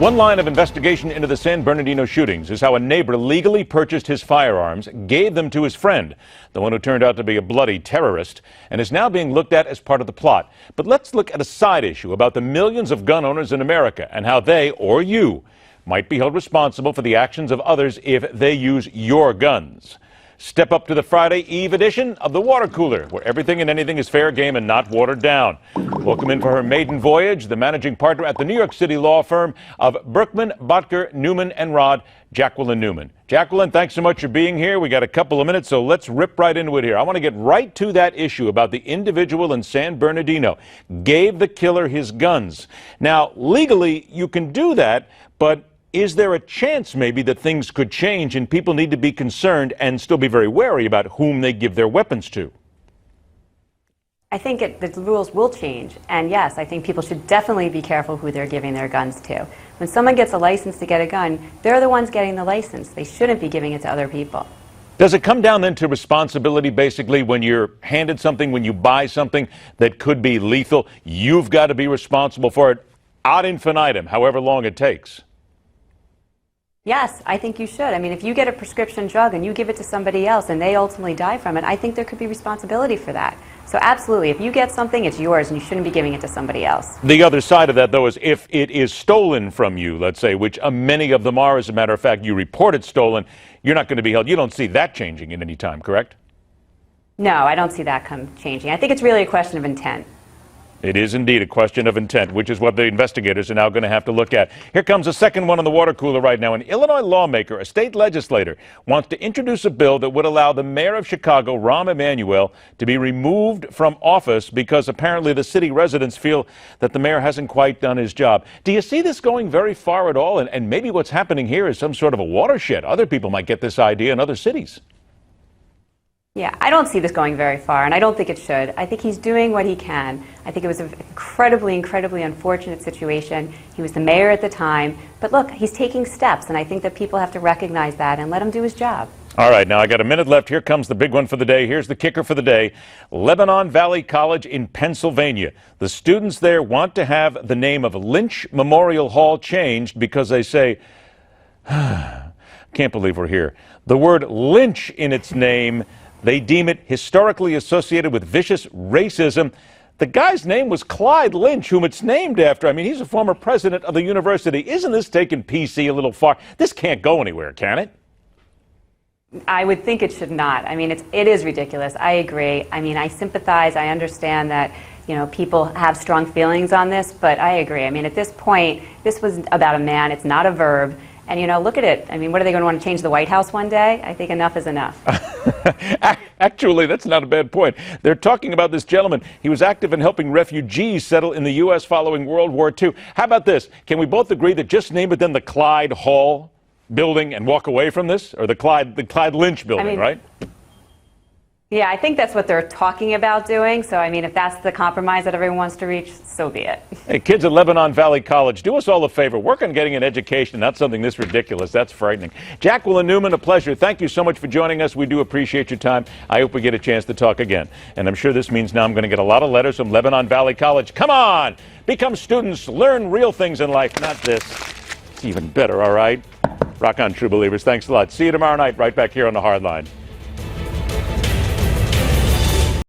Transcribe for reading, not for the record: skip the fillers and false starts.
One line of investigation into the San Bernardino shootings is how a neighbor legally purchased his firearms, gave them to his friend, the one who turned out to be a bloody terrorist, and is now being looked at as part of the plot. But let's look at a side issue about the millions of gun owners in America and how they, or you, might be held responsible for the actions of others if they use your guns. Step up to the Friday Eve edition of The Water Cooler, where everything and anything is fair game and not watered down. Welcome in for her maiden voyage, the managing partner at the New York City law firm of Berkman Bottger Newman Rodd, Jacqueline Newman. Jacqueline, thanks so much for being here. We got a couple of minutes, so let's rip right into it here. I want to get right to that issue about the individual in San Bernardino gave the killer his guns. Now, legally, you can do that, but is there a chance maybe that things could change and people need to be concerned and still be very wary about whom they give their weapons to? I think the rules will change. And yes, I think people should definitely be careful who they're giving their guns to. When someone gets a license to get a gun, they're the ones getting the license. They shouldn't be giving it to other people. Does it come down then to responsibility, basically, when you're handed something, when you buy something that could be lethal? You've got to be responsible for it ad infinitum, however long it takes. Yes, I think you should. I mean, if you get a prescription drug and you give it to somebody else and they ultimately die from it, I think there could be responsibility for that. So absolutely, if you get something, it's yours and you shouldn't be giving it to somebody else. The other side of that, though, is if it is stolen from you, let's say, which many of them are, as a matter of fact, you report it stolen, you're not going to be held. You don't see that changing in any time, correct? No, I don't see that changing. I think it's really a question of intent. It is indeed a question of intent, which is what the investigators are now going to have to look at. Here comes a second one on the water cooler right now. An Illinois lawmaker, a state legislator, wants to introduce a bill that would allow the mayor of Chicago, Rahm Emanuel, to be removed from office because apparently the city residents feel that the mayor hasn't quite done his job. Do you see this going very far at all? And maybe what's happening here is some sort of a watershed. Other people might get this idea in other cities. Yeah, I don't see this going very far, and I don't think it should. I think he's doing what he can. I think it was an incredibly, incredibly unfortunate situation. He was the mayor at the time. But look, he's taking steps, and I think that people have to recognize that and let him do his job. All right, now I got a minute left. Here comes the big one for the day. Here's the kicker for the day. Lebanon Valley College in Pennsylvania. The students there want to have the name of Lynch Memorial Hall changed because they say, can't believe we're here. The word lynch in its name, they deem it historically associated with vicious racism. The guy's name was Clyde Lynch, whom it's named after. I mean, he's a former president of the university. Isn't this taking PC a little far? This can't go anywhere, can it? I would think it should not. I mean, it is ridiculous. I agree. I mean, I sympathize. I understand that, you know, people have strong feelings on this, but I agree. I mean, at this point, this was about a man. It's not a verb. And, you know, look at it. I mean, what are they going to want to change the White House one day? I think enough is enough. Actually, that's not a bad point. They're talking about this gentleman. He was active in helping refugees settle in the U.S. following World War II. How about this? Can we both agree that just name it then the Clyde Hall building and walk away from this? Or the Clyde Lynch building, I mean, right? Yeah, I think that's what they're talking about doing. So, I mean, if that's the compromise that everyone wants to reach, so be it. Hey, kids at Lebanon Valley College, do us all a favor. Work on getting an education, not something this ridiculous. That's frightening. Jacqueline Newman, a pleasure. Thank you so much for joining us. We do appreciate your time. I hope we get a chance to talk again. And I'm sure this means now I'm going to get a lot of letters from Lebanon Valley College. Come on! Become students. Learn real things in life, not this. It's even better, all right? Rock on, true believers. Thanks a lot. See you tomorrow night right back here on The Hard Line.